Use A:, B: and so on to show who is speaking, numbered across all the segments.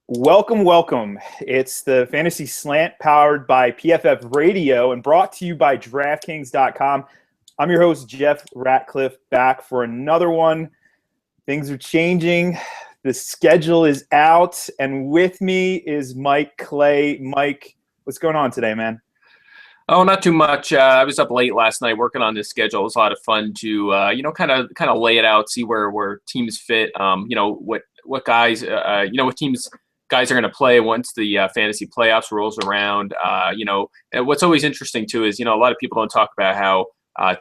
A: Welcome, welcome. It's the Fantasy Slant powered by PFF Radio and brought to you by DraftKings.com. I'm your host, Jeff Ratcliffe, back for another one. Things are changing. The schedule is out, and with me is Mike Clay. Mike, what's going on today, man?
B: Oh, not too much. I was up late last night working on this schedule. It was a lot of fun to, kind of lay it out, see where teams fit. What guys, what teams guys are going to play once the fantasy playoffs rolls around. And what's always interesting too is, a lot of people don't talk about how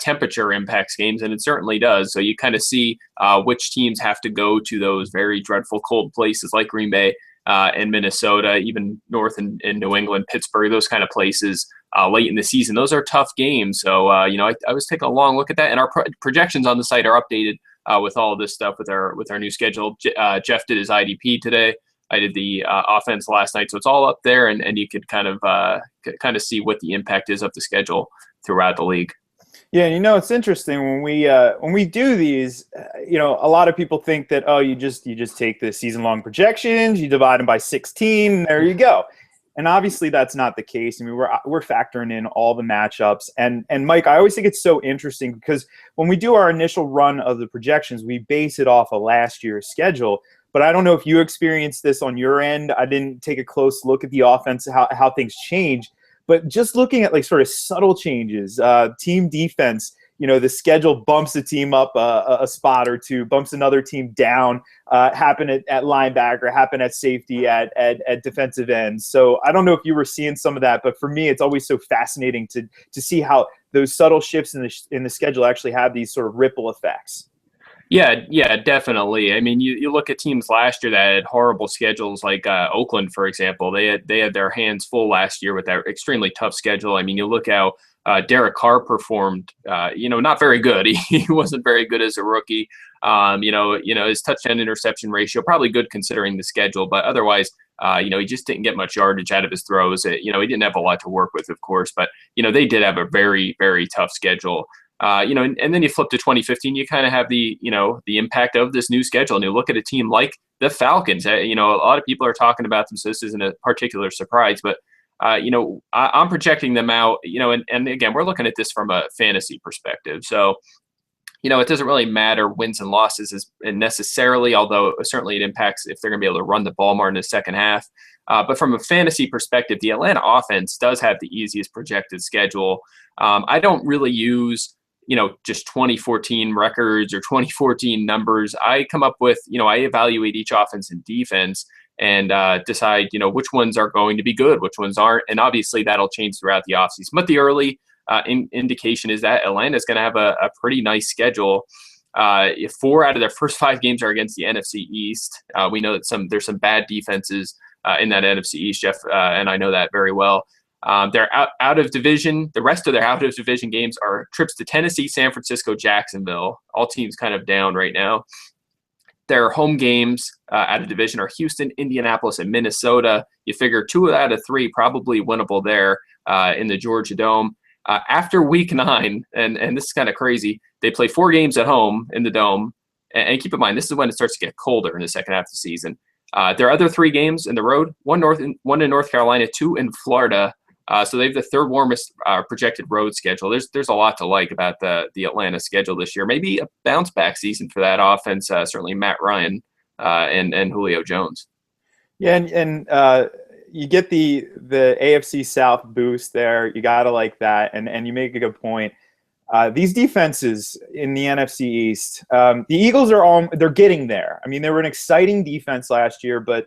B: temperature impacts games, and it certainly does. So you kind of see which teams have to go to those very dreadful cold places like Green Bay and Minnesota, even north in New England, Pittsburgh, those kind of places. Late in the season, those are tough games. So, I was taking a long look at that, and our projections on the site are updated with all of this stuff with our new schedule. Jeff did his IDP today. I did the offense last night, so it's all up there, and you could kind of see what the impact is of the schedule throughout the league.
A: Yeah, it's interesting when we do these. A lot of people think that you just take the season-long projections, you divide them by 16, and there you go. And obviously that's not the case. I mean, we're factoring in all the matchups. And Mike, I always think it's so interesting because when we do our initial run of the projections, we base it off of last year's schedule. But I don't know if you experienced this on your end. I didn't take a close look at the offense, how things change. But just looking at like sort of subtle changes, team defense, the schedule bumps a team up a spot or two, bumps another team down, happen at linebacker, happen at safety, at defensive end. So I don't know if you were seeing some of that, but for me, it's always so fascinating to see how those subtle shifts in the schedule actually have these sort of ripple effects.
B: Yeah, definitely. I mean, you look at teams last year that had horrible schedules, like Oakland, for example. They had their hands full last year with that extremely tough schedule. I mean, you look how Derek Carr performed. Not very good. He wasn't very good as a rookie. His touchdown interception ratio probably good considering the schedule, but otherwise, he just didn't get much yardage out of his throws. He didn't have a lot to work with, of course, but they did have a very, very tough schedule. And then you flip to 2015, you kind of have the impact of this new schedule. And you look at a team like the Falcons. A lot of people are talking about them, so this isn't a particular surprise. But I'm projecting them out. And again, we're looking at this from a fantasy perspective. So it doesn't really matter wins and losses necessarily, although certainly it impacts if they're going to be able to run the ball more in the second half. But from a fantasy perspective, the Atlanta offense does have the easiest projected schedule. I don't really use just 2014 records or 2014 numbers. I come up with, I evaluate each offense and defense and decide, which ones are going to be good, which ones aren't. And obviously that'll change throughout the offseason. But the early indication is that Atlanta is going to have a pretty nice schedule. If 4 out of their first 5 games are against the NFC East, we know that there's some bad defenses in that NFC East, Jeff, and I know that very well. They're out of division. The rest of their out of division games are trips to Tennessee, San Francisco, Jacksonville. All teams kind of down right now. Their home games out of division are Houston, Indianapolis, and Minnesota. You figure 2 out of 3 probably winnable there in the Georgia Dome. After week 9, and this is kind of crazy, they play 4 games at home in the Dome. And keep in mind, this is when it starts to get colder in the second half of the season. Their other 3 games in the road, one in North Carolina, 2 in Florida. So they have the 3rd warmest projected road schedule. There's a lot to like about the Atlanta schedule this year. Maybe a bounce back season for that offense. Certainly Matt Ryan and Julio Jones.
A: Yeah, and you get the AFC South boost there. You gotta like that, and you make a good point. These defenses in the NFC East, the Eagles they're getting there. I mean, they were an exciting defense last year, but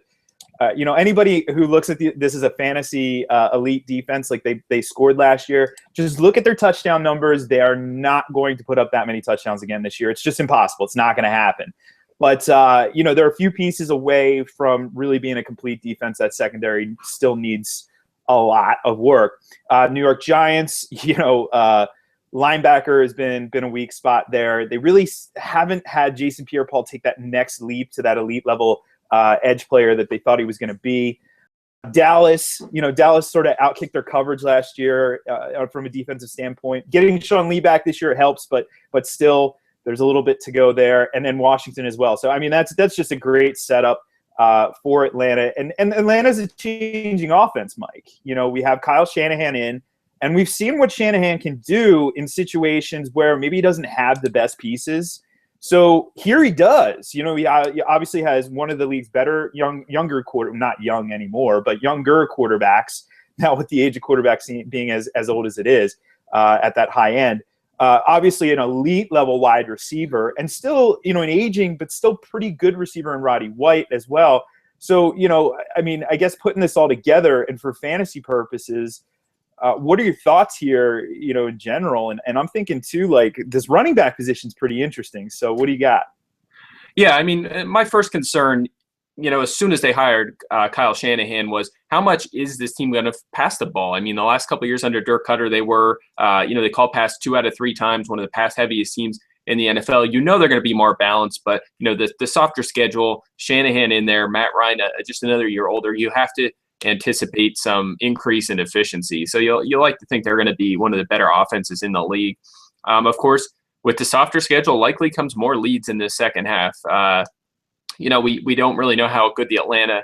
A: anybody who looks at this as a fantasy elite defense, like they scored last year, just look at their touchdown numbers. They are not going to put up that many touchdowns again this year. It's just impossible. It's not going to happen. But, they're a few pieces away from really being a complete defense. That secondary still needs a lot of work. New York Giants, linebacker has been a weak spot there. They really haven't had Jason Pierre-Paul take that next leap to that elite level edge player that they thought he was going to be. Dallas sort of outkicked their coverage last year from a defensive standpoint. Getting Sean Lee back this year helps, but still there's a little bit to go there. And then Washington as well. So, I mean, that's just a great setup. for Atlanta. And Atlanta's a changing offense, Mike. You know, we have Kyle Shanahan in, and we've seen what Shanahan can do in situations where maybe he doesn't have the best pieces. So here he does. You know, he obviously has one of the league's better younger not young anymore, but younger quarterbacks. Now with the age of quarterbacks being as old as it is at that high end. Obviously an elite level wide receiver, and still, you know, an aging but still pretty good receiver in Roddy White as well. So, you know, I mean, I guess putting this all together and for fantasy purposes, what are your thoughts here, you know, in general? And I'm thinking too, like, this running back position is pretty interesting. So what do you got?
B: Yeah, I mean, my first concern, you know, as soon as they hired Kyle Shanahan was how much is this team going to pass the ball? I mean, the last couple of years under Dirk Cutter, they were, you know, they called pass 2 out of 3 times, one of the pass heaviest teams in the NFL. You know, they're going to be more balanced, but, you know, the softer schedule, Shanahan in there, Matt Ryan, just another year older, you have to anticipate some increase in efficiency. So you'll like to think they're going to be one of the better offenses in the league. Of course, with the softer schedule, likely comes more leads in the second half. You know, we don't really know how good the Atlanta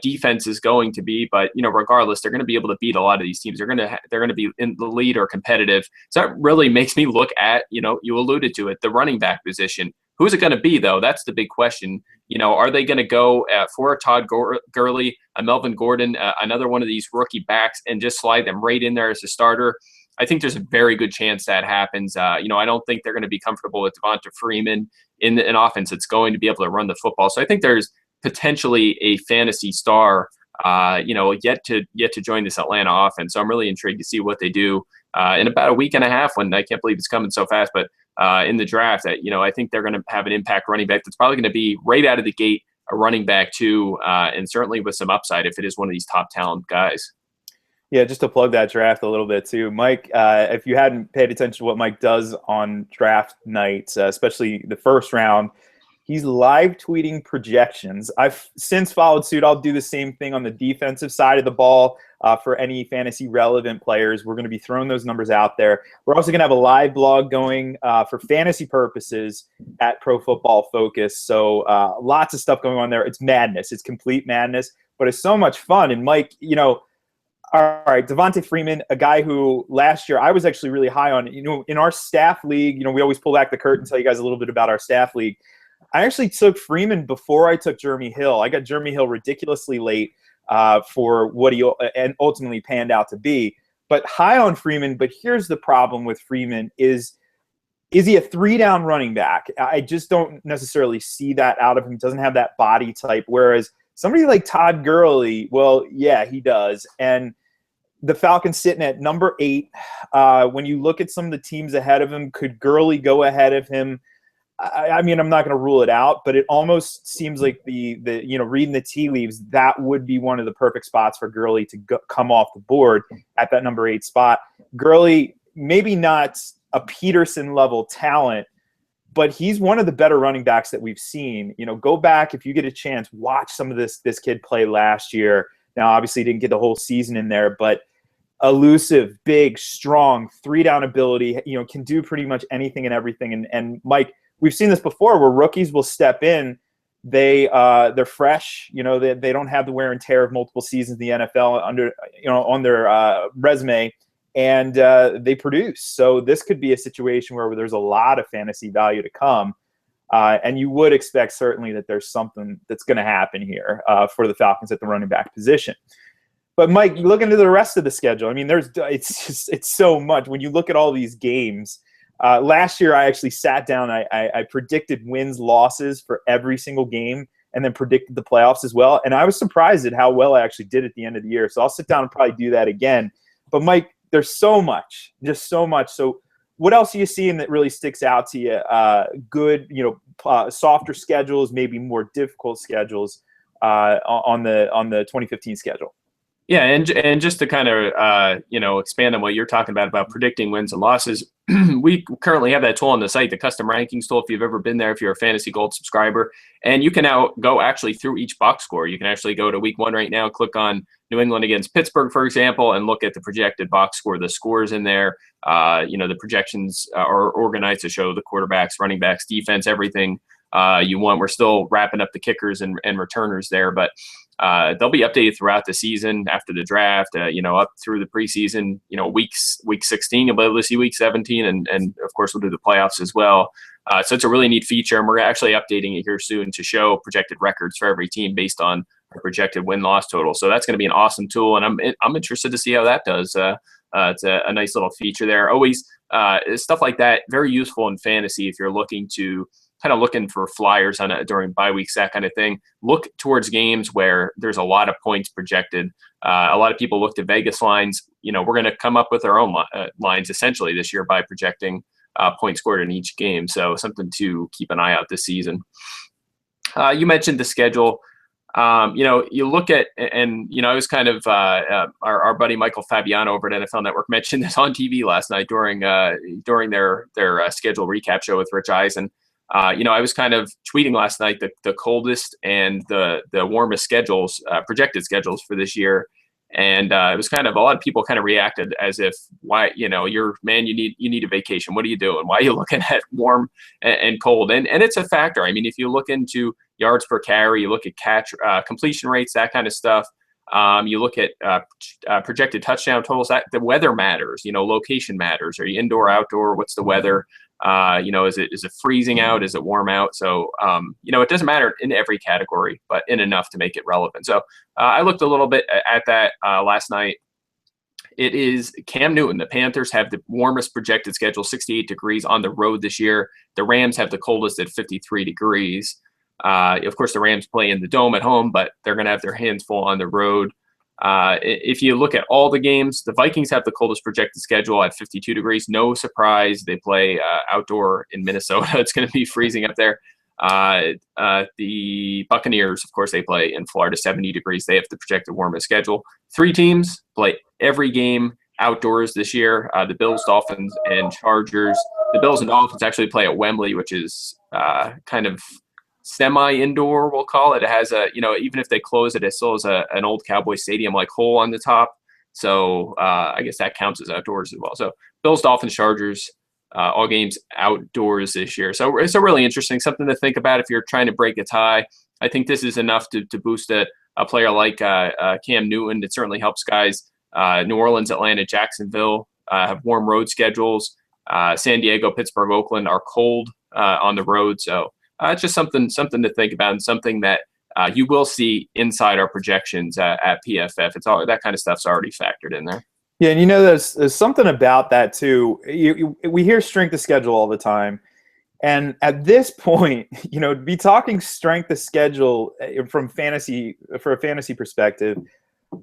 B: defense is going to be, but, you know, regardless, they're going to be able to beat a lot of these teams. They're going to be in the lead or competitive. So that really makes me look at, you know, you alluded to it, the running back position. Who's it going to be, though? That's the big question. You know, are they going to go for Todd Gurley, Melvin Gordon, another one of these rookie backs, and just slide them right in there as a starter? I think there's a very good chance that happens. You know, I don't think they're going to be comfortable with Devonta Freeman in an offense that's going to be able to run the football. So I think there's potentially a fantasy star, you know, yet to join this Atlanta offense. So I'm really intrigued to see what they do in about a week and a half. When I can't believe it's coming so fast, but in the draft, that, you know, I think they're going to have an impact running back that's probably going to be right out of the gate a running back too, and certainly with some upside if it is one of these top talent guys.
A: Yeah, just to plug that draft a little bit too, Mike, if you hadn't paid attention to what Mike does on draft nights, especially the first round, he's live tweeting projections. I've since followed suit. I'll do the same thing on the defensive side of the ball for any fantasy relevant players. We're going to be throwing those numbers out there. We're also going to have a live blog going for fantasy purposes at Pro Football Focus. So lots of stuff going on there. It's madness. It's complete madness, but it's so much fun. And Mike, you know, all right, Devonta Freeman, a guy who last year I was actually really high on. You know, in our staff league, you know, we always pull back the curtain, tell you guys a little bit about our staff league. I actually took Freeman before I took Jeremy Hill. I got Jeremy Hill ridiculously late for what he and ultimately panned out to be. But high on Freeman. But here's the problem with Freeman is he a 3-down running back? I just don't necessarily see that out of him. He doesn't have that body type. Whereas somebody like Todd Gurley, well, yeah, he does. And the Falcons sitting at number 8. When you look at some of the teams ahead of him, could Gurley go ahead of him? I mean, I'm not going to rule it out, but it almost seems like the you know, reading the tea leaves, that would be one of the perfect spots for Gurley to come off the board at that number 8 spot. Gurley, maybe not a Peterson level talent, but he's one of the better running backs that we've seen. You know, go back if you get a chance, watch some of this kid play last year. Now, obviously, he didn't get the whole season in there, but elusive, big, strong, 3-down ability. You know, can do pretty much anything and everything. And Mike, we've seen this before where rookies will step in. They're fresh. You know, they don't have the wear and tear of multiple seasons in the NFL under, you know, on their resume, and they produce. So this could be a situation where there's a lot of fantasy value to come, and you would expect certainly that there's something that's going to happen here for the Falcons at the running back position. But Mike, you look into the rest of the schedule. I mean, it's so much when you look at all these games. Last year, I actually sat down. I predicted wins, losses for every single game, and then predicted the playoffs as well. And I was surprised at how well I actually did at the end of the year. So I'll sit down and probably do that again. But Mike, there's so much, just so much. So what else are you seeing that really sticks out to you? Good, you know, softer schedules, maybe more difficult schedules on the 2015 schedule.
B: Yeah, and just to kind of you know, expand on what you're talking about predicting wins and losses, we currently have that tool on the site, the custom rankings tool. If you've ever been there, if you're a Fantasy Gold subscriber, and you can now go actually through each box score. You can actually go to Week 1 right now, click on New England against Pittsburgh, for example, and look at the projected box score. The scores in there, you know, the projections are organized to show the quarterbacks, running backs, defense, everything you want. We're still wrapping up the kickers and returners there, but they'll be updated throughout the season after the draft, up through the preseason, week 16, you'll be able to see week 17, and of course we'll do the playoffs as well. So it's a really neat feature, and we're actually updating it here soon to show projected records for every team based on our projected win-loss total. So that's going to be an awesome tool, and I'm interested to see how that does. It's a nice little feature there. Always stuff like that, very useful in fantasy if you're looking for flyers during bye weeks, that kind of thing. Look towards games where there's a lot of points projected. A lot of people looked at Vegas lines. We're going to come up with our own lines essentially this year by projecting points scored in each game. So something to keep an eye out this season. You mentioned the schedule. You look at, and I was kind of our buddy Michael Fabiano over at NFL Network mentioned this on TV last night during their schedule recap show with Rich Eisen. I was kind of tweeting last night the coldest and the warmest schedules, projected schedules for this year. And it was kind of, a lot of people kind of reacted as if, why, you need a vacation. What are you doing? Why are you looking at warm and cold? And it's a factor. I mean, if you look into yards per carry, you look at completion rates, that kind of stuff. You look at projected touchdown totals. The weather matters. Location matters. Are you indoor, outdoor? What's the weather? Is it freezing out? Is it warm out? So, it doesn't matter in every category, but in enough to make it relevant. So I looked a little bit at that last night. It is Cam Newton. The Panthers have the warmest projected schedule, 68 degrees on the road this year. The Rams have the coldest at 53 degrees. Of course, the Rams play in the Dome at home, but they're going to have their hands full on the road. If you look at all the games, the Vikings have the coldest projected schedule at 52 degrees. No surprise. They play outdoor in Minnesota. It's going to be freezing up there. The Buccaneers, of course, they play in Florida, 70 degrees. They have the projected warmest schedule. 3 teams play every game outdoors this year. The Bills, Dolphins, and Chargers. The Bills and Dolphins actually play at Wembley, which is kind of semi-indoor, we'll call it. It has even if they close it, it still has an old Cowboy Stadium-like hole on the top. So I guess that counts as outdoors as well. So Bills, Dolphins, Chargers, all games outdoors this year. So it's a really interesting, something to think about if you're trying to break a tie. I think this is enough to boost a player like Cam Newton. It certainly helps guys. New Orleans, Atlanta, Jacksonville have warm road schedules. San Diego, Pittsburgh, Oakland are cold on the road. So it's just something to think about, and something that you will see inside our projections at PFF. It's all that kind of stuff's already factored in there.
A: Yeah, and there's something about that too. We hear strength of schedule all the time, and at this point, to be talking strength of schedule for a fantasy perspective,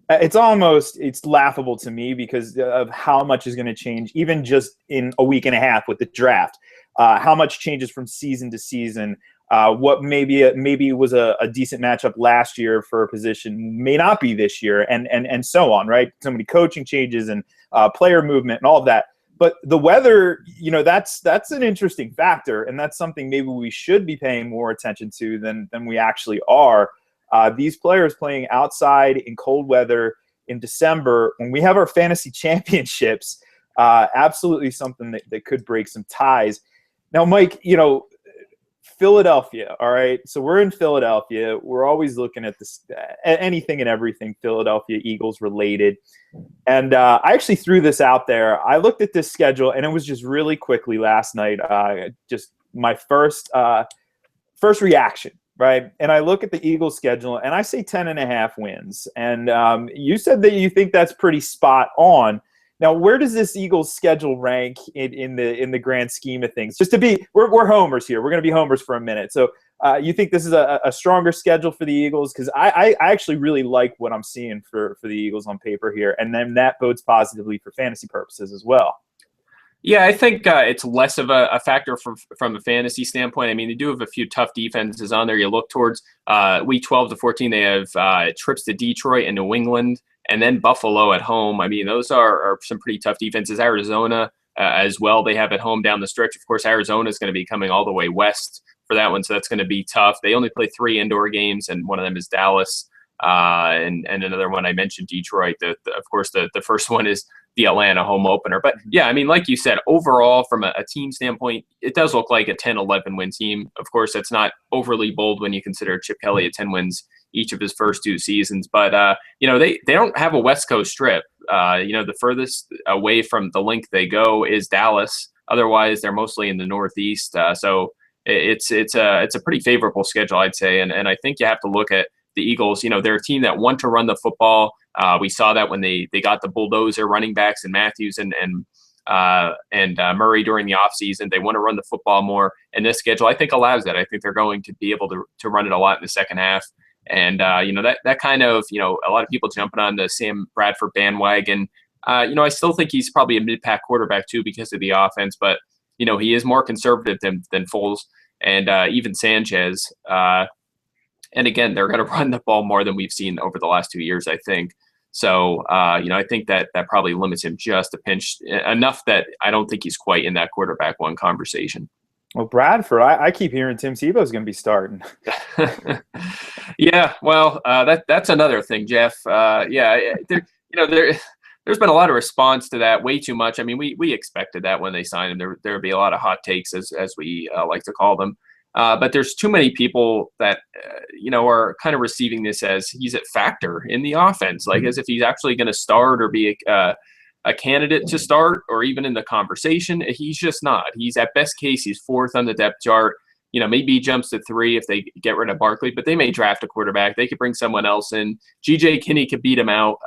A: it's laughable to me because of how much is going to change, even just in a week and a half with the draft. How much changes from season to season. What maybe was a decent matchup last year for a position may not be this year, and so on, right? So many coaching changes and player movement and all of that. But the weather, that's an interesting factor, and that's something maybe we should be paying more attention to than we actually are. These players playing outside in cold weather in December, when we have our fantasy championships, absolutely something that could break some ties. Now, Mike, Philadelphia, all right? So we're in Philadelphia. We're always looking at this, anything and everything Philadelphia Eagles related. And I actually threw this out there. I looked at this schedule, and it was just really quickly last night, just my first reaction, right? And I look at the Eagles schedule, and I say 10.5 wins. And you said that you think that's pretty spot on. Now, where does this Eagles schedule rank in the grand scheme of things? Just to be, we're homers here. We're going to be homers for a minute. So you think this is a stronger schedule for the Eagles? Because I actually really like what I'm seeing for the Eagles on paper here. And then that bodes positively for fantasy purposes as well.
B: Yeah, I think it's less of a factor from a fantasy standpoint. I mean, they do have a few tough defenses on there. You look towards week 12 to 14, they have trips to Detroit and New England, and then Buffalo at home. I mean, those are some pretty tough defenses. Arizona as well, they have at home down the stretch. Of course, Arizona is going to be coming all the way west for that one, so that's going to be tough. They only play 3 indoor games, and one of them is Dallas. And another one I mentioned, Detroit. Of course, the first one is the Atlanta home opener. But yeah, I mean, like you said, overall from a team standpoint, it does look like a 10-11 win team. Of course, that's not overly bold when you consider Chip Kelly at 10 wins each of his first 2 seasons. But, they don't have a West Coast trip. The furthest away from the link they go is Dallas. Otherwise, they're mostly in the Northeast. So it's a pretty favorable schedule, I'd say. And I think you have to look at the Eagles. They're a team that want to run the football. We saw that when they got the bulldozer running backs and Matthews and Murray during the offseason. They want to run the football more, and this schedule I think allows that. I think they're going to be able to run it a lot in the second half. And that kind of a lot of people jumping on the Sam Bradford bandwagon. I still think he's probably a mid-pack quarterback too because of the offense, but he is more conservative than Foles and even Sanchez. And again, they're going to run the ball more than we've seen over the last 2 years, I think. So, I think that probably limits him just a pinch, enough that I don't think he's quite in that quarterback one conversation.
A: Well, Bradford, I keep hearing Tim Tebow's going to be starting.
B: Yeah, well, that's another thing, Jeff. There's been a lot of response to that, way too much. I mean, we expected that when they signed him. There would be a lot of hot takes, as we like to call them. But there's too many people that, are kind of receiving this as he's a factor in the offense, like as if he's actually going to start or be a candidate to start or even in the conversation. He's just not. He's at best case, he's 4th on the depth chart. Maybe he jumps to 3 if they get rid of Barkley, but they may draft a quarterback. They could bring someone else in. G.J. Kinney could beat him out.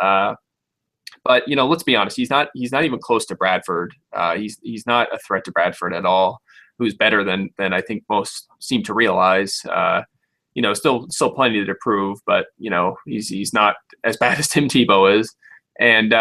B: But let's be honest. He's not even close to Bradford. He's not a threat to Bradford at all. Who's better than I think most seem to realize. Still plenty to prove, but he's not as bad as Tim Tebow is. And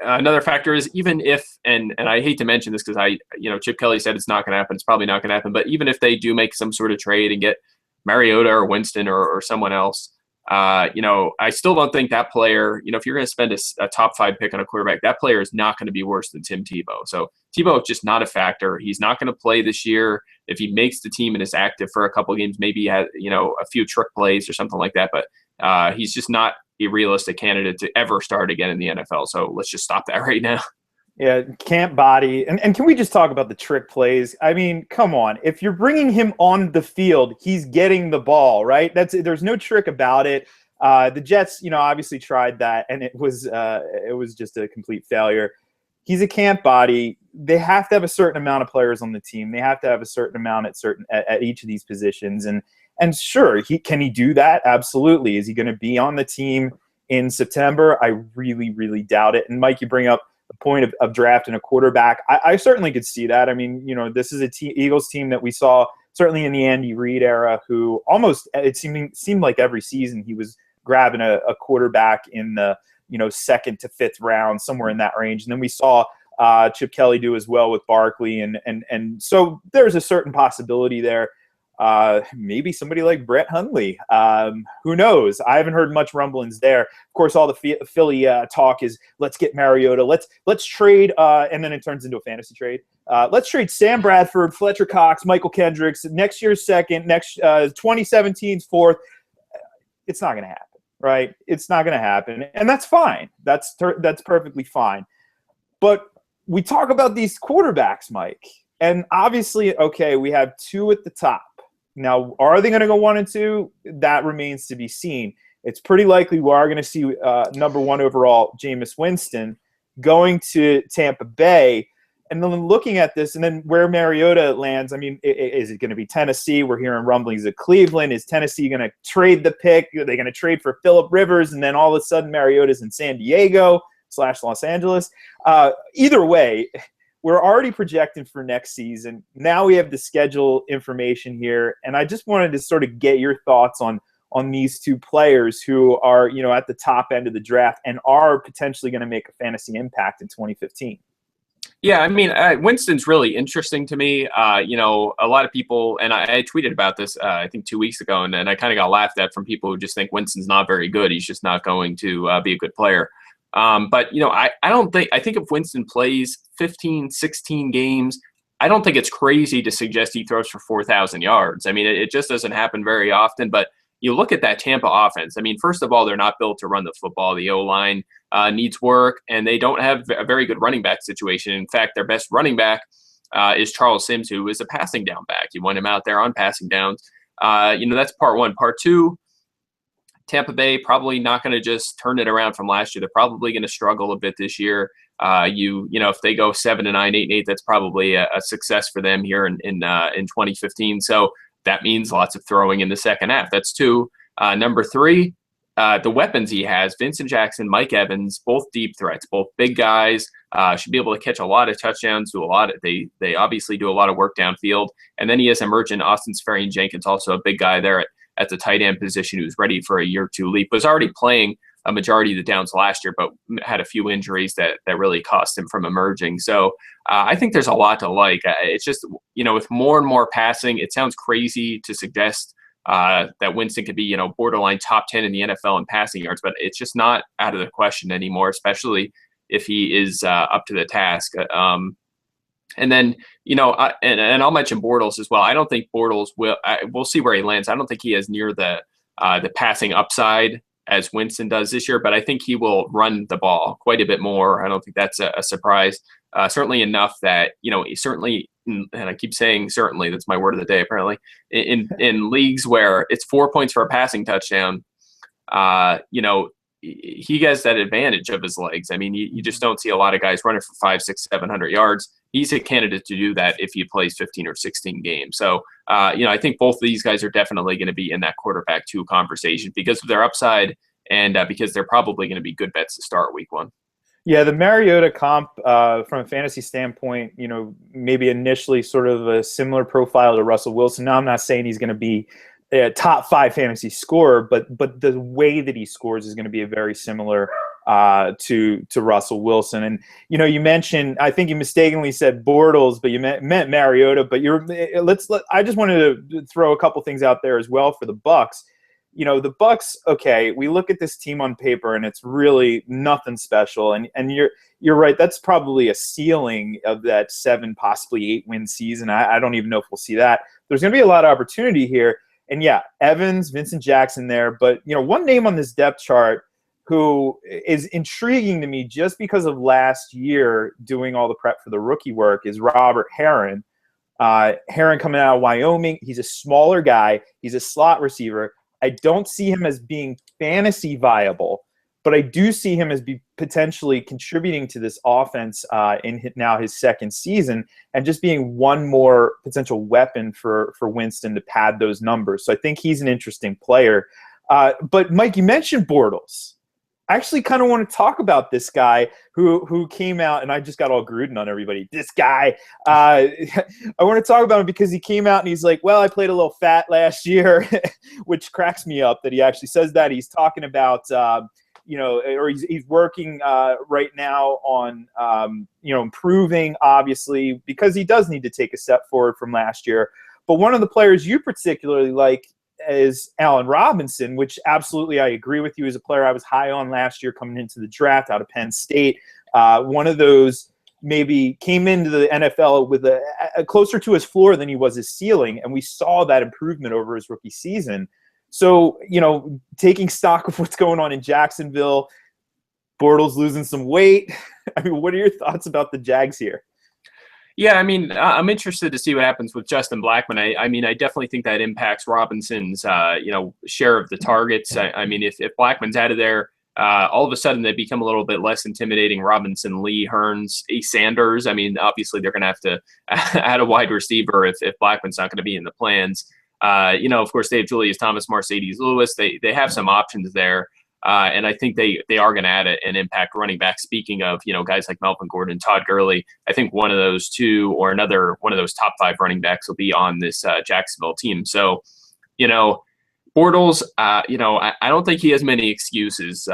B: another factor is, even if, and I hate to mention this because Chip Kelly said it's not going to happen. It's probably not going to happen. But even if they do make some sort of trade and get Mariota or Winston or someone else, I still don't think that player, if you're going to spend a top 5 pick on a quarterback, that player is not going to be worse than Tim Tebow. So Tebow is just not a factor. He's not going to play this year. If he makes the team and is active for a couple of games, maybe he has, a few trick plays or something like that. But he's just not a realistic candidate to ever start again in the NFL. So let's just stop that right now.
A: Yeah, can't body. And can we just talk about the trick plays? I mean, come on. If you're bringing him on the field, he's getting the ball, right? There's no trick about it. The Jets, obviously tried that, and it was just a complete failure. He's a camp body. They have to have a certain amount of players on the team. They have to have a certain amount at each of these positions. And sure, can he do that? Absolutely. Is he going to be on the team in September? I really, really doubt it. And Mike, you bring up the point of drafting a quarterback. I certainly could see that. I mean, this is a Eagles team that we saw certainly in the Andy Reid era, who almost, it seemed like every season he was grabbing a quarterback in the 2nd to 5th round, somewhere in that range. And then we saw Chip Kelly do as well with Barkley, and so there's a certain possibility there. Maybe somebody like Brett Hundley. Who knows? I haven't heard much rumblings there. Of course, all the Philly talk is let's get Mariota. Let's trade, and then it turns into a fantasy trade. Let's trade Sam Bradford, Fletcher Cox, Michael Kendricks, next year's 2nd, 2017's 4th. It's not going to happen, right? It's not going to happen, and that's fine. That's perfectly fine. But we talk about these quarterbacks, Mike, and obviously, okay, we have 2 at the top. Now, are they going to go 1 and 2? That remains to be seen. It's pretty likely we are going to see number 1 overall, Jameis Winston, going to Tampa Bay. And then looking at this, and then where Mariota lands, I mean, is it going to be Tennessee? We're hearing rumblings of Cleveland. Is Tennessee going to trade the pick? Are they going to trade for Phillip Rivers? And then all of a sudden Mariota's in San Diego / Los Angeles. Either way, we're already projecting for next season. Now we have the schedule information here, and I just wanted to sort of get your thoughts on these 2 players who are, at the top end of the draft and are potentially going to make a fantasy impact in 2015.
B: Yeah, I mean, Winston's really interesting to me. A lot of people, and I tweeted about this, I think 2 weeks ago, and I kind of got laughed at from people who just think Winston's not very good. He's just not going to be a good player. But I think if Winston plays 15, 16 games, I don't think it's crazy to suggest he throws for 4,000 yards. I mean, it just doesn't happen very often, but you look at that Tampa offense. I mean, first of all, they're not built to run the football. The O-line needs work, and they don't have a very good running back situation. In fact, their best running back is Charles Sims, who is a passing down back. You want him out there on passing downs. That's part one. Part two, Tampa Bay probably not going to just turn it around from last year. They're probably going to struggle a bit this year. If they go 7-9, 8-8, that's probably a success for them here in 2015. So that means lots of throwing in the second half. That's two. Number three, the weapons he has: Vincent Jackson, Mike Evans, both deep threats, both big guys. Should be able to catch a lot of touchdowns. They obviously do a lot of work downfield. And then he has emergent Austin Seferian-Jenkins, also a big guy there at the tight end position, who's ready for a year or two leap. Was already playing a majority of the downs last year, but had a few injuries that really cost him from emerging. So I think there's a lot to like. It's just, with more and more passing, it sounds crazy to suggest that Winston could be, borderline top 10 in the NFL in passing yards, but it's just not out of the question anymore, especially if he is up to the task. And then, and I'll mention Bortles as well. I don't think Bortles we'll see where he lands. I don't think he has near the passing upside as Winston does this year, but I think he will run the ball quite a bit more. I don't think that's a surprise. Certainly enough that, certainly, and I keep saying certainly, that's my word of the day apparently, in leagues where it's 4 points for a passing touchdown, he has that advantage of his legs. I mean, you just don't see a lot of guys running for 500, 600, 700 yards. He's a candidate to do that if he plays 15 or 16 games. So, I think both of these guys are definitely going to be in that quarterback 2 conversation because of their upside and because they're probably going to be good bets to start week 1.
A: Yeah, the Mariota comp from a fantasy standpoint, maybe initially sort of a similar profile to Russell Wilson. Now, I'm not saying he's going to be a top 5 fantasy scorer, but the way that he scores is going to be very similar to Russell Wilson. And you mentioned, I think you mistakenly said Bortles, but you meant Mariota. But I just wanted to throw a couple things out there as well for the Bucs. The Bucs, okay, we look at this team on paper and it's really nothing special. And you're right, that's probably a ceiling of that 7, possibly 8-win season. I don't even know if we'll see that. There's going to be a lot of opportunity here. And yeah, Evans, Vincent Jackson there. But, one name on this depth chart who is intriguing to me just because of last year doing all the prep for the rookie work is Robert Herron. Herron coming out of Wyoming. He's a smaller guy. He's a slot receiver. I don't see him as being fantasy viable, but I do see him as potentially contributing to this offense in now his second season and just being one more potential weapon for Winston to pad those numbers. So I think he's an interesting player. But Mike, you mentioned Bortles. I actually kind of want to talk about this guy who came out, and I just got all Gruden on everybody. This guy, I want to talk about him because he came out and he's like, well, I played a little fat last year, which cracks me up that he actually says that. He's talking about, or he's working right now on, improving, obviously, because he does need to take a step forward from last year. But one of the players you particularly like is Allen Robinson, which absolutely I agree with you, is a player I was high on last year coming into the draft out of Penn State. One of those maybe came into the NFL with a closer to his floor than he was his ceiling, and we saw that improvement over his rookie season. So, taking stock of what's going on in Jacksonville, Bortles losing some weight. I mean, what are your thoughts about the Jags here?
B: Yeah, I mean, I'm interested to see what happens with Justin Blackman. I mean, I definitely think that impacts Robinson's, share of the targets. I mean, if Blackman's out of there, all of a sudden they become a little bit less intimidating. Robinson, Lee, Hearns, Sanders. I mean, obviously they're going to have to add a wide receiver if Blackman's not going to be in the plans. Of course, they have Julius Thomas, Mercedes Lewis. They have some options there. And I think they are going to add an impact running back. Speaking of, guys like Melvin Gordon, Todd Gurley, I think one of those two or another one of those top 5 running backs will be on this Jacksonville team. So, Bortles, I don't think he has many excuses,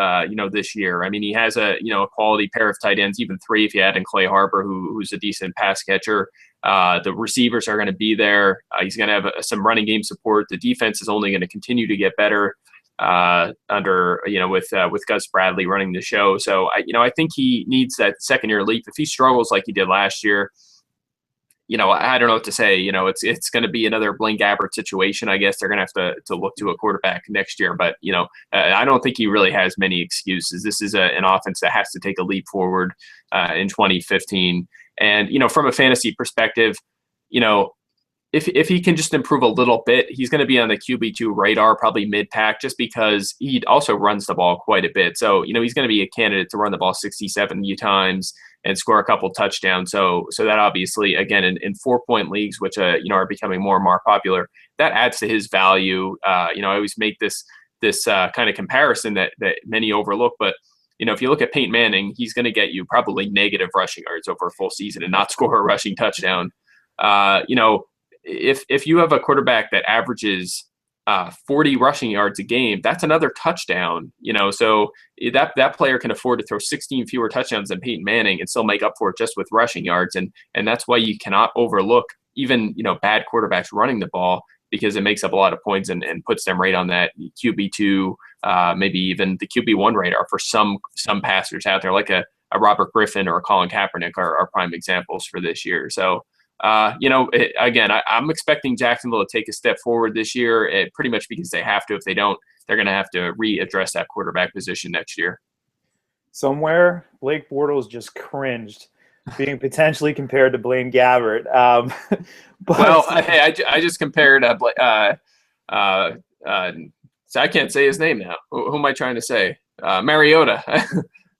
B: this year. I mean, he has a quality pair of tight ends, even 3 if you add in Clay Harbor, who's a decent pass catcher. The receivers are going to be there. He's going to have some running game support. The defense is only going to continue to get better under with Gus Bradley running the show. So I think he needs that second year leap. If he struggles like he did last year, I don't know what to say. It's going to be another Blaine Gabbert situation. I guess they're going to have to look to a quarterback next year. But I don't think he really has many excuses. This is an offense that has to take a leap forward in 2015. And from a fantasy perspective, if he can just improve a little bit, he's going to be on the QB2 radar, probably mid-pack, just because he also runs the ball quite a bit. So, he's going to be a candidate to run the ball 60, 70 times and score a couple touchdowns. So that obviously, again, in 4-point leagues, which, are becoming more and more popular, that adds to his value. I always make this kind of comparison that many overlook, but if you look at Peyton Manning, he's going to get you probably negative rushing yards over a full season and not score a rushing touchdown. If you have a quarterback that averages 40 rushing yards a game, that's another touchdown. So that player can afford to throw 16 fewer touchdowns than Peyton Manning and still make up for it just with rushing yards. And that's why you cannot overlook even bad quarterbacks running the ball, because it makes up a lot of points and puts them right on that QB2, maybe even the QB1 radar for some passers out there, like a Robert Griffin or a Colin Kaepernick are prime examples for this year. So. Again, I'm expecting Jacksonville to take a step forward this year, pretty much because they have to. If they don't, they're going to have to readdress that quarterback position next year.
A: Somewhere, Blake Bortles just cringed being potentially compared to Blaine Gabbert.
B: Hey, I just compared so I can't say his name now. Who am I trying to say? Mariota.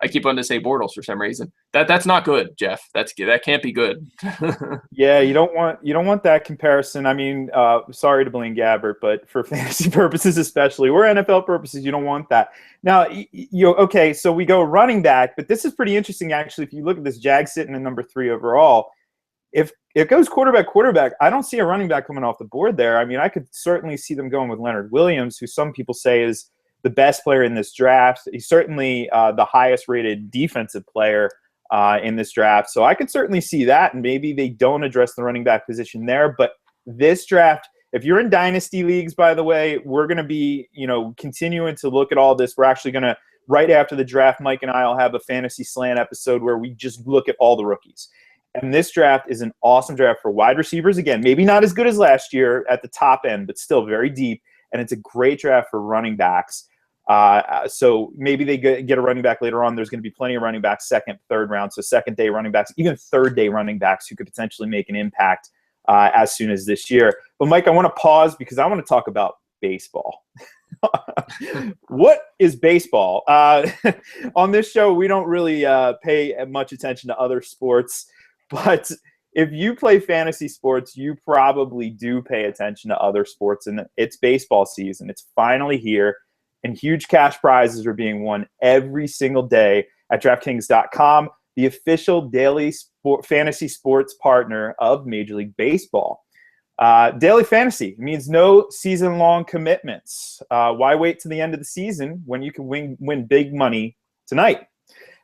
B: I keep wanting to say Bortles for some reason. That's not good, Jeff. That can't be good.
A: Yeah, you don't want that comparison. I mean, sorry to Blaine Gabbert, but for fantasy purposes especially, or NFL purposes, you don't want that. Now, okay, so we go running back, but this is pretty interesting actually. If you look at this, Jag sitting at number 3 overall. If it goes quarterback, I don't see a running back coming off the board there. I mean, I could certainly see them going with Leonard Williams, who some people say is the best player in this draft. He's certainly the highest rated defensive player in this draft. So I could certainly see that, and maybe they don't address the running back position there. But this draft, if you're in dynasty leagues, by the way, we're going to be, continuing to look at all this. We're actually going to, right after the draft, Mike and I will have a fantasy slant episode where we just look at all the rookies. And this draft is an awesome draft for wide receivers. Again, maybe not as good as last year at the top end, but still very deep. And it's a great draft for running backs. So maybe they get a running back later on. There's going to be plenty of running backs second, third round. So second day running backs, even third day running backs who could potentially make an impact as soon as this year. But Mike, I want to pause because I want to talk about baseball. What is baseball? On this show, we don't really pay much attention to other sports, but if you play fantasy sports, you probably do pay attention to other sports, and it's baseball season. It's finally here. And huge cash prizes are being won every single day at DraftKings.com, the official daily fantasy sports partner of Major League Baseball. Daily fantasy means no season-long commitments. Why wait to the end of the season when you can win big money tonight?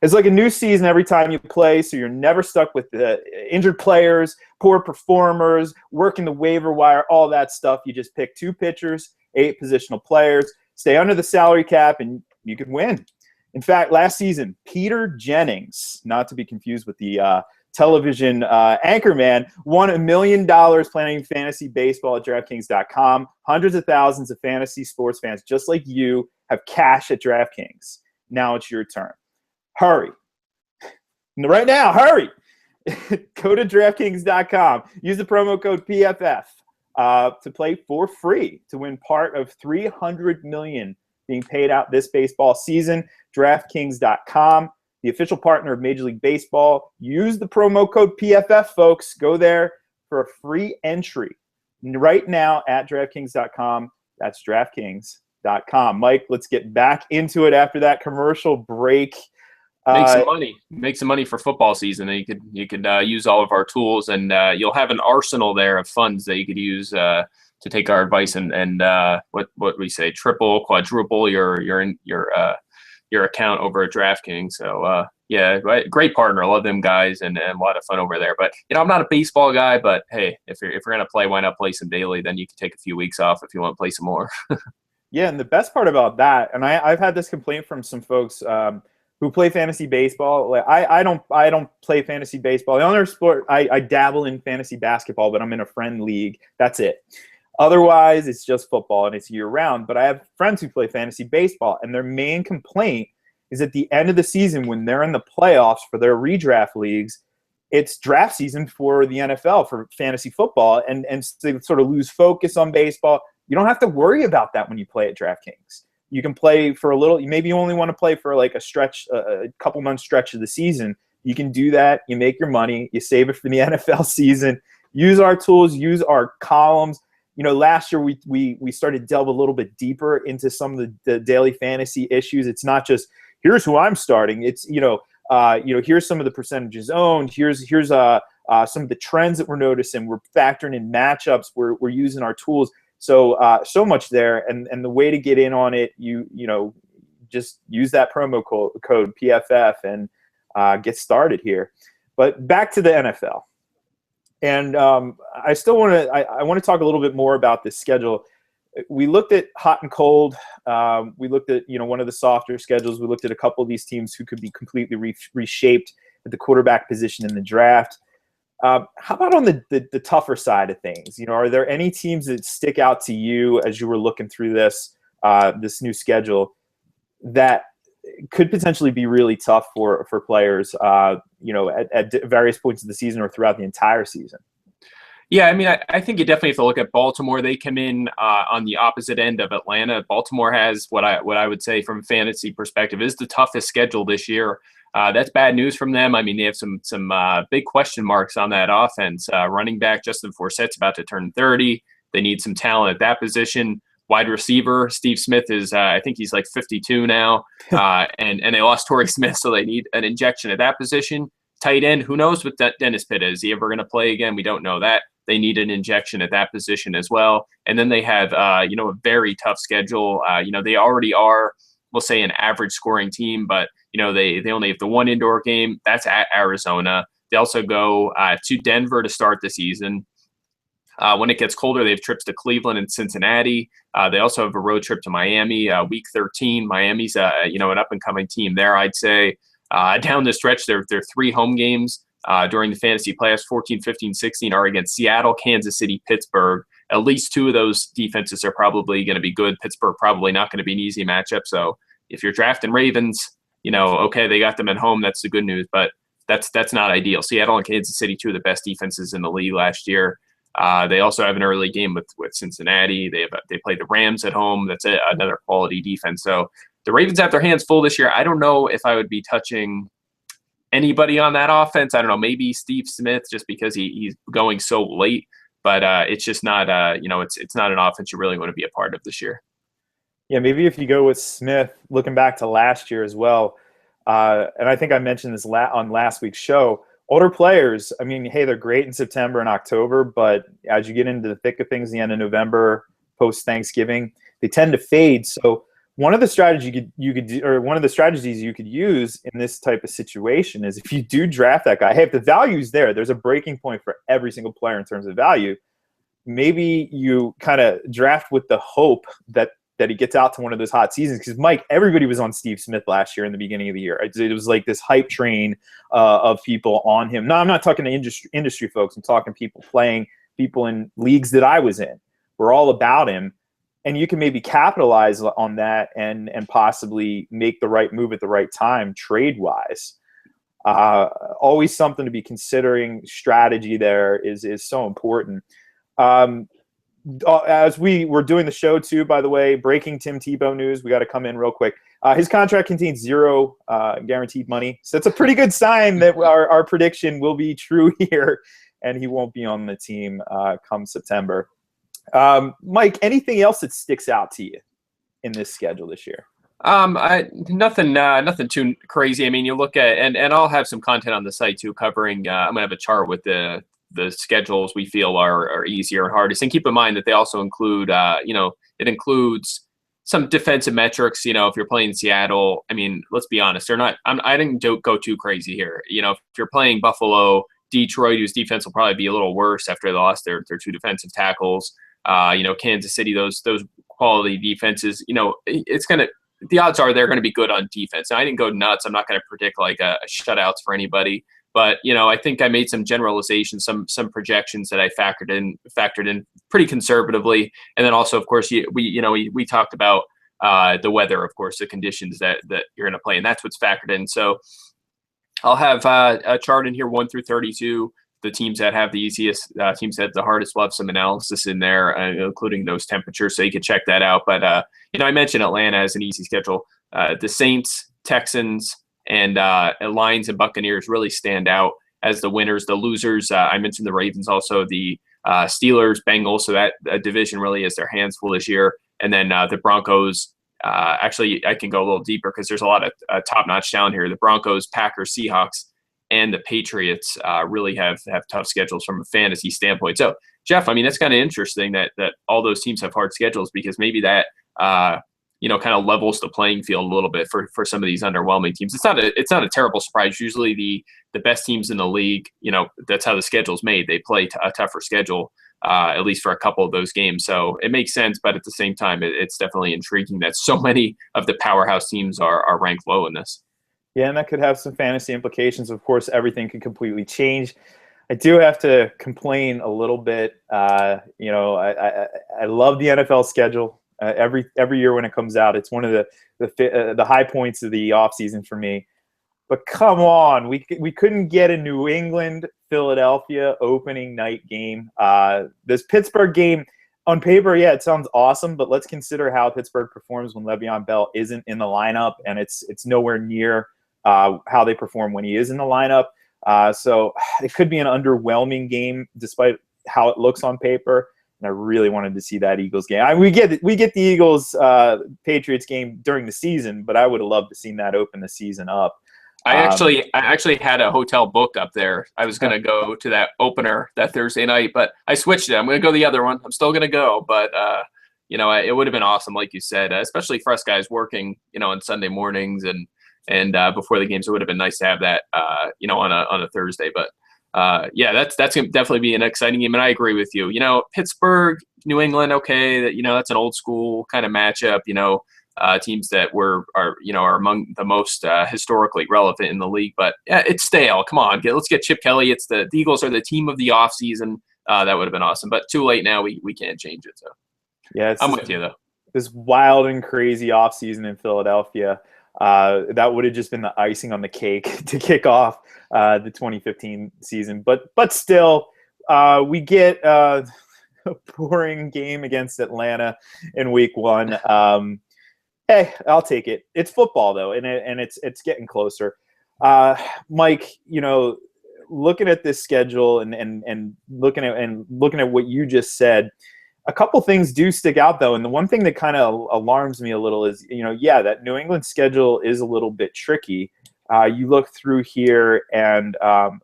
A: It's like a new season every time you play, so you're never stuck with injured players, poor performers, working the waiver wire, all that stuff. You just pick 2 pitchers, 8 positional players, stay under the salary cap, and you could win. In fact, last season, Peter Jennings, not to be confused with the television anchorman, won $1 million playing fantasy baseball at DraftKings.com. Hundreds of thousands of fantasy sports fans just like you have cash at DraftKings. Now it's your turn. Hurry. Right now, hurry. Go to DraftKings.com. Use the promo code PFF. To play for free to win part of $300 million being paid out this baseball season. DraftKings.com, the official partner of Major League Baseball. Use the promo code PFF, folks. Go there for a free entry right now at DraftKings.com. That's DraftKings.com. Mike, let's get back into it after that commercial break.
B: Make some money for football season. And you could use all of our tools, and you'll have an arsenal there of funds that you could use to take our advice and what we say, triple, quadruple your account over at DraftKings. So yeah, great partner. I love them guys, and a lot of fun over there. But I'm not a baseball guy, but hey, if you're gonna play, why not play some daily? Then you can take a few weeks off if you want to play some more.
A: Yeah, and the best part about that, and I've had this complaint from some folks. who play fantasy baseball. Like I don't play fantasy baseball. The other sport I dabble in fantasy basketball, but I'm in a friend league. That's it. Otherwise, it's just football and it's year round. But I have friends who play fantasy baseball, and their main complaint is at the end of the season when they're in the playoffs for their redraft leagues, it's draft season for the NFL for fantasy football, and they sort of lose focus on baseball. You don't have to worry about that when you play at DraftKings. You can play for a little. Maybe you only want to play for like a couple months stretch of the season. You can do that. You make your money. You save it for the NFL season. Use our tools. Use our columns. Last year we started to delve a little bit deeper into some of the daily fantasy issues. It's not just here's who I'm starting. It's here's some of the percentages owned. Here's some of the trends that we're noticing. We're factoring in matchups. We're using our tools. So much there, and the way to get in on it, just use that promo code PFF and get started here. But back to the NFL, and I still want to I want to talk a little bit more about this schedule. We looked at hot and cold. We looked at one of the softer schedules. We looked at a couple of these teams who could be completely reshaped at the quarterback position in the draft. How about on the tougher side of things? Are there any teams that stick out to you as you were looking through this new schedule that could potentially be really tough for players, at various points of the season or throughout the entire season?
B: Yeah, I mean, I think you definitely have to look at Baltimore. They come in on the opposite end of Atlanta. Baltimore has what I would say from a fantasy perspective is the toughest schedule this year. That's bad news from them. I mean, they have some big question marks on that offense. Running back Justin Forsett's about to turn 30. They need some talent at that position. Wide receiver Steve Smith is, I think he's like 52 now, and they lost Torrey Smith, so they need an injection at that position. Tight end, who knows what Dennis Pitta is? Is he ever going to play again? We don't know that. They need an injection at that position as well. And then they have, a very tough schedule. They already are, we'll say, an average scoring team, but they only have the one indoor game. That's at Arizona. They also go to Denver to start the season. When it gets colder, they have trips to Cleveland and Cincinnati. They also have a road trip to Miami, week 13. Miami's an up-and-coming team there, I'd say. Down the stretch, there are 3 home games during the fantasy playoffs. 14, 15, 16 are against Seattle, Kansas City, Pittsburgh. At least 2 of those defenses are probably going to be good. Pittsburgh probably not going to be an easy matchup. So if you're drafting Ravens, okay, they got them at home. That's the good news, but that's not ideal. Seattle and Kansas City, 2 of the best defenses in the league last year. They also have an early game with Cincinnati. They play the Rams at home. That's another quality defense. So the Ravens have their hands full this year. I don't know if I would be touching anybody on that offense. I don't know, maybe Steve Smith just because he's going so late. But it's just not it's not an offense you really want to be a part of this year.
A: Yeah, maybe if you go with Smith, looking back to last year as well, and I think I mentioned this on last week's show. Older players, I mean, hey, they're great in September and October, but as you get into the thick of things, the end of November, post-Thanksgiving, they tend to fade. So one of the strategies you could do, or one of the strategies you could use in this type of situation is if you do draft that guy, hey, if the value's there, there's a breaking point for every single player in terms of value. Maybe you kind of draft with the hope that he gets out to one of those hot seasons. Because, Mike, everybody was on Steve Smith last year in the beginning of the year. It was like this hype train of people on him. No, I'm not talking to industry folks. I'm talking people in leagues that I was in. We're all about him. And you can maybe capitalize on that and possibly make the right move at the right time trade-wise. Always something to be considering. Strategy there is so important. As we were doing the show too, by the way, breaking Tim Tebow news, we got to come in real quick. His contract contains 0 guaranteed money. So it's a pretty good sign that our prediction will be true here and he won't be on the team come September. Mike, anything else that sticks out to you in this schedule this year?
B: Nothing too crazy. I mean, you look at, and I'll have some content on the site too, covering, I'm going to have a chart with the schedules we feel are easier and hardest. And keep in mind that they also include, it includes some defensive metrics. If you're playing Seattle, I mean, let's be honest, I didn't go too crazy here. If you're playing Buffalo, Detroit, whose defense will probably be a little worse after they lost their 2 defensive tackles. Kansas City, those quality defenses, it's going to, the odds are they're going to be good on defense. Now, I didn't go nuts. I'm not going to predict like a shutouts for anybody, but I think I made some generalizations, some projections that I factored in pretty conservatively, and then also, of course, we talked about the weather, of course, the conditions that you're going to play, and that's what's factored in. So I'll have a chart in here 1 through 32. The teams that have the easiest, teams that have the hardest, will have some analysis in there, including those temperatures, so you can check that out. But I mentioned Atlanta has an easy schedule. The Saints, Texans, and Lions and Buccaneers really stand out as the winners. The losers, I mentioned the Ravens, also the Steelers, Bengals. So that division really has their hands full this year. And then the Broncos. Actually, I can go a little deeper because there's a lot of top-notch down here. The Broncos, Packers, Seahawks, and the Patriots really have tough schedules from a fantasy standpoint. So, Jeff, I mean, that's kind of interesting that all those teams have hard schedules, because maybe that kind of levels the playing field a little bit for some of these underwhelming teams. It's not a terrible surprise. Usually the best teams in the league, that's how the schedule's made. They play a tougher schedule, at least for a couple of those games. So it makes sense, but at the same time, it's definitely intriguing that so many of the powerhouse teams are ranked low in this.
A: Yeah, and that could have some fantasy implications. Of course, everything could completely change. I do have to complain a little bit. I love the NFL schedule. Every year when it comes out, it's one of the high points of the offseason for me. But come on, we couldn't get a New England Philadelphia opening night game. This Pittsburgh game, on paper, yeah, it sounds awesome, but let's consider how Pittsburgh performs when Le'Veon Bell isn't in the lineup, and it's nowhere near how they perform when he is in the lineup. So it could be an underwhelming game despite how it looks on paper. And I really wanted to see that Eagles game. We get the Eagles Patriots game during the season, but I would have loved to seen that open the season up.
B: I actually had a hotel booked up there. I was going to go to that opener that Thursday night, but I switched it. I'm going to go the other one. I'm still going to go, but it would have been awesome, like you said, especially for us guys working, on Sunday mornings and before the games. It would have been nice to have that, on a Thursday. But yeah, that's going to definitely be an exciting game. And I agree with you. Pittsburgh, New England, okay, that's an old school kind of matchup. Teams that are among the most historically relevant in the league. But yeah, it's stale. Come on, let's get Chip Kelly. It's the Eagles are the team of the offseason. That would have been awesome. But too late now. We can't change it. So yeah, I'm with you though.
A: This wild and crazy offseason in Philadelphia. That would have just been the icing on the cake to kick off the 2015 season. But still, we get a boring game against Atlanta in week 1. Hey, I'll take it. It's football though, and it's getting closer. Mike, looking at this schedule and looking at what you just said, a couple things do stick out though, and the one thing that kind of alarms me a little is, that New England schedule is a little bit tricky. You look through here, and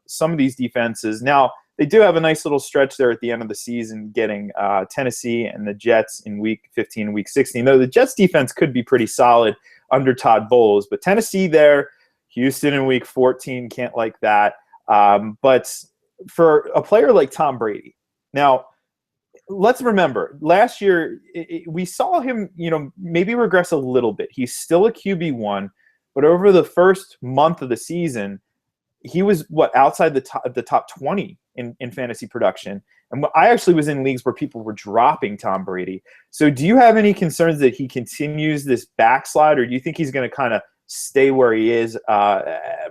A: some of these defenses now. They do have a nice little stretch there at the end of the season, getting Tennessee and the Jets in Week 15 and Week 16. Though the Jets defense could be pretty solid under Todd Bowles. But Tennessee there, Houston in Week 14, can't like that. But for a player like Tom Brady, now let's remember, last year we saw him, maybe regress a little bit. He's still a QB1, but over the first month of the season, he was outside the top 20 in fantasy production. And I actually was in leagues where people were dropping Tom Brady. So do you have any concerns that he continues this backslide, or do you think he's going to kind of stay where he is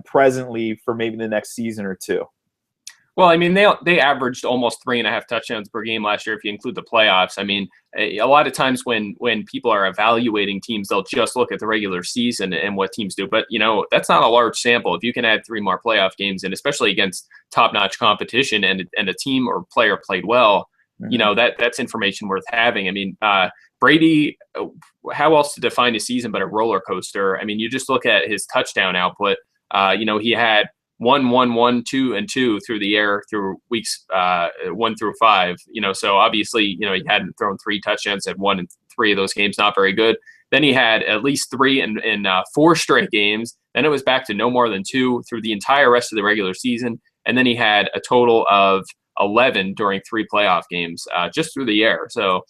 A: presently for maybe the next season or two?
B: Well, I mean, they averaged almost 3.5 touchdowns per game last year if you include the playoffs. I mean, a lot of times when people are evaluating teams, they'll just look at the regular season and what teams do. But, that's not a large sample. If you can add 3 more playoff games, and especially against top-notch competition and a team or player played well, that's information worth having. I mean, Brady, how else to define a season but a roller coaster? I mean, you just look at his touchdown output. He had 1, 1, 1, 2, and 2 through the air through weeks 1 through 5. So obviously, he hadn't thrown 3 touchdowns, had 1 in 3 of those games, not very good. Then he had at least 3 in 4 straight games. Then it was back to no more than 2 through the entire rest of the regular season. And then he had a total of 11 during 3 playoff games just through the air. So,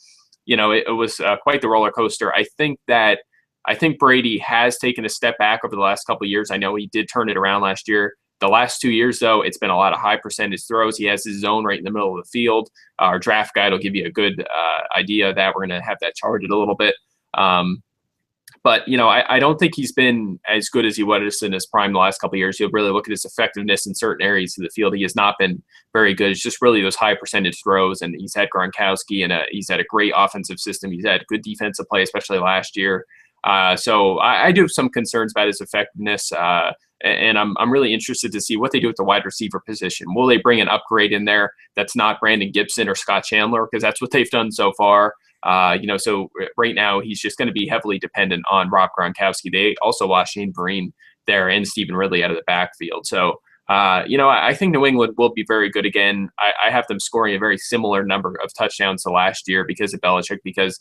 B: it was quite the roller coaster. I think that I think Brady has taken a step back over the last couple of years. I know he did turn it around last year. The last 2 years, though, it's been a lot of high percentage throws. He has his zone right in the middle of the field. Our draft guide will give you a good idea of that. We're going to have that charted a little bit. But, I don't think he's been as good as he was in his prime the last couple of years. You'll really look at his effectiveness in certain areas of the field. He has not been very good. It's just really those high percentage throws. And he's had Gronkowski, and he's had a great offensive system. He's had good defensive play, especially last year. So I do have some concerns about his effectiveness. And I'm really interested to see what they do with the wide receiver position. Will they bring an upgrade in there that's not Brandon Gibson or Scott Chandler? Because that's what they've done so far. So right now he's just going to be heavily dependent on Rob Gronkowski. They also lost Shane Vereen there and Stephen Ridley out of the backfield. So, I think New England will be very good again. I have them scoring a very similar number of touchdowns to last year because of Belichick, because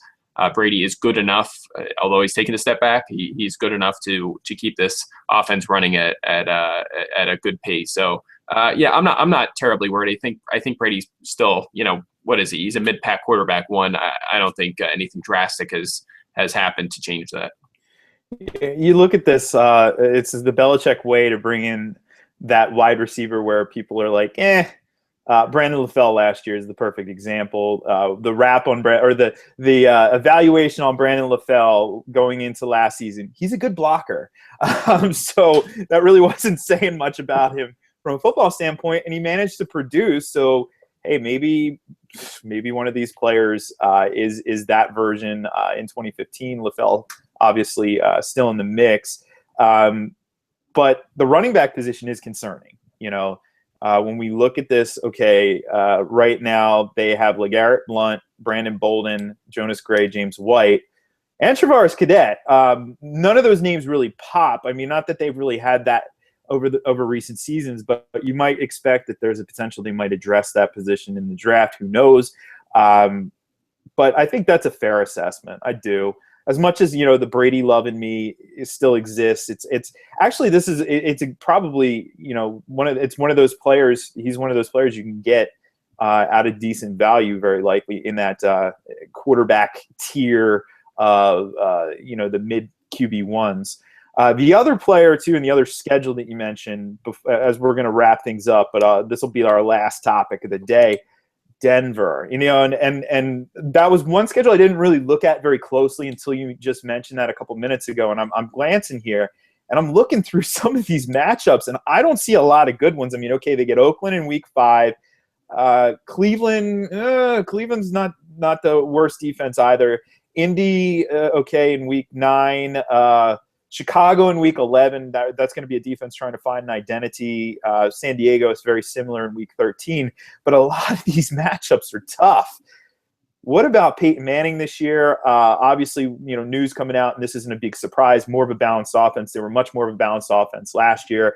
B: Brady is good enough, although he's taken a step back. He's good enough to keep this offense running at a good pace. So I'm not terribly worried. I think Brady's still, what is he? He's a mid-pack quarterback one. I don't think anything drastic has happened to change that.
A: You look at this. It's the Belichick way to bring in that wide receiver where people are like, Brandon LaFell last year is the perfect example. The rap on the evaluation on Brandon LaFell going into last season, he's a good blocker. So that really wasn't saying much about him from a football standpoint, and he managed to produce. So hey, maybe one of these players is that version in 2015. LaFell obviously still in the mix, but the running back position is concerning. When we look at this, right now they have LeGarrette Blount, Brandon Bolden, Jonas Gray, James White, and Travaris Cadet. None of those names really pop. I mean, not that they've really had that over recent seasons, but you might expect that there's a potential they might address that position in the draft. Who knows? But I think that's a fair assessment. I do. As much as the Brady love in me still exists, it's actually probably one of those players. He's one of those players you can get at a decent value, very likely in that quarterback tier of the mid QB1s. The other player too, and the other schedule that you mentioned, as we're going to wrap things up, but this will be our last topic of the day. Denver, and that was one schedule I didn't really look at very closely until you just mentioned that a couple minutes ago. And I'm glancing here and I'm looking through some of these matchups, and I don't see a lot of good ones. I mean, they get Oakland in week 5. Cleveland's not the worst defense either. Indy, in week 9. Chicago in week 11, that's going to be a defense trying to find an identity. San Diego is very similar in week 13, but a lot of these matchups are tough. What about Peyton Manning this year? Obviously, news coming out, and this isn't a big surprise, more of a balanced offense. They were much more of a balanced offense last year.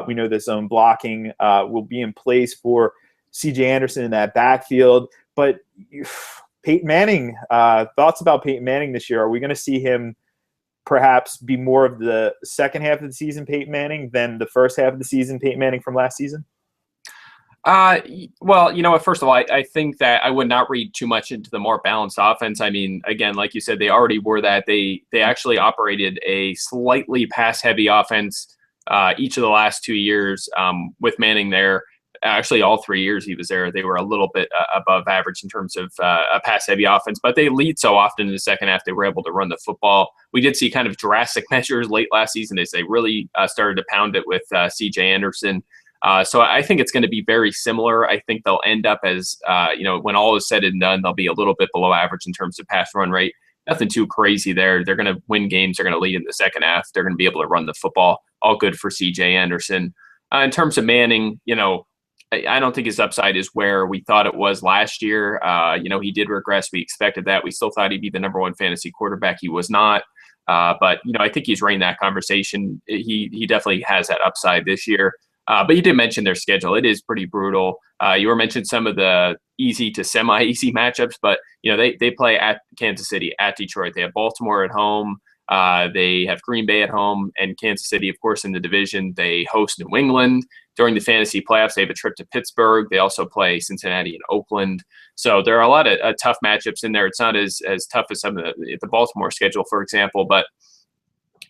A: We know the zone blocking will be in place for C.J. Anderson in that backfield. But Peyton Manning, thoughts about Peyton Manning this year? Are we going to see him perhaps be more of the second half of the season Peyton Manning than the first half of the season Peyton Manning from last season?
B: Well, first of all, I think that I would not read too much into the more balanced offense. I mean, again, like you said, they already were that. They actually operated a slightly pass-heavy offense each of the last 2 years with Manning there. Actually, all 3 years he was there, they were a little bit above average in terms of a pass-heavy offense, but they lead so often in the second half they were able to run the football. We did see kind of drastic measures late last season as they really started to pound it with C.J. Anderson. So I think it's going to be very similar. I think they'll end up as, when all is said and done, they'll be a little bit below average in terms of pass run rate. Nothing too crazy there. They're going to win games. They're going to lead in the second half. They're going to be able to run the football. All good for C.J. Anderson. In terms of Manning, I don't think his upside is where we thought it was last year. He did regress. We expected that. We still thought he'd be the number one fantasy quarterback. He was not. But I think he's right in that conversation. He definitely has that upside this year. But you did mention their schedule. It is pretty brutal. You were mentioning some of the easy to semi-easy matchups, but they play at Kansas City, at Detroit. They have Baltimore at home. They have Green Bay at home, and Kansas City, of course, in the division. They host New England. During the fantasy playoffs, they have a trip to Pittsburgh. They also play Cincinnati and Oakland. So there are a lot of tough matchups in there. It's not as tough as some of the Baltimore schedule, for example. But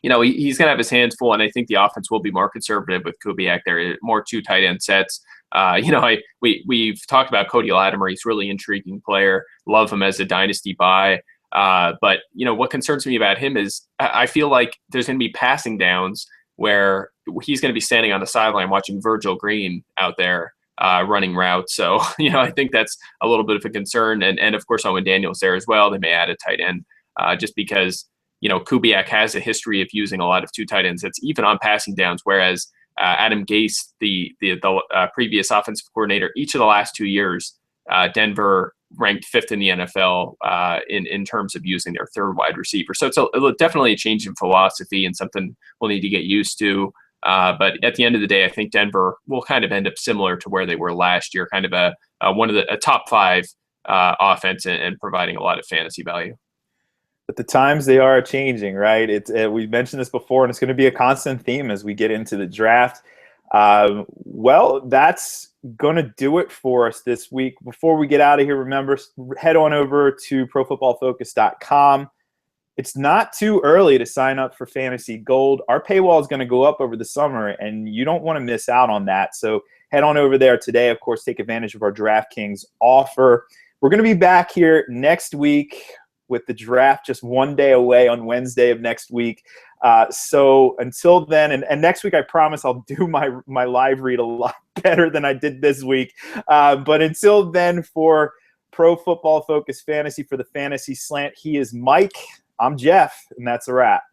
B: he's going to have his hands full, and I think the offense will be more conservative with Kubiak there, more 2 tight end sets. We've talked about Cody Latimer. He's a really intriguing player. Love him as a dynasty buy. But what concerns me about him is I feel like there's going to be passing downs where he's going to be standing on the sideline watching Virgil Green out there running routes. So, I think that's a little bit of a concern. And of course, Owen Daniels there as well. They may add a tight end just because, Kubiak has a history of using a lot of 2 tight ends. That's even on passing downs, whereas Adam Gase, the previous offensive coordinator, each of the last 2 years, Denver ranked 5th in the NFL in terms of using their 3rd wide receiver. So it's definitely a change in philosophy and something we'll need to get used to. But at the end of the day, I think Denver will kind of end up similar to where they were last year, kind of a top 5 offense and providing a lot of fantasy value.
A: But the times they are changing, right? We mentioned this before, and it's going to be a constant theme as we get into the draft. Well, that's going to do it for us this week. Before we get out of here, remember, head on over to profootballfocus.com. It's not too early to sign up for Fantasy Gold. Our paywall is going to go up over the summer, and you don't want to miss out on that. So head on over there today. Of course, take advantage of our DraftKings offer. We're going to be back here next week with the draft just one day away on Wednesday of next week. So until then, and next week I promise I'll do my live read a lot better than I did this week. But until then, for Pro Football Focus Fantasy, for the Fantasy Slant, he is Mike. I'm Jeff, and that's a wrap.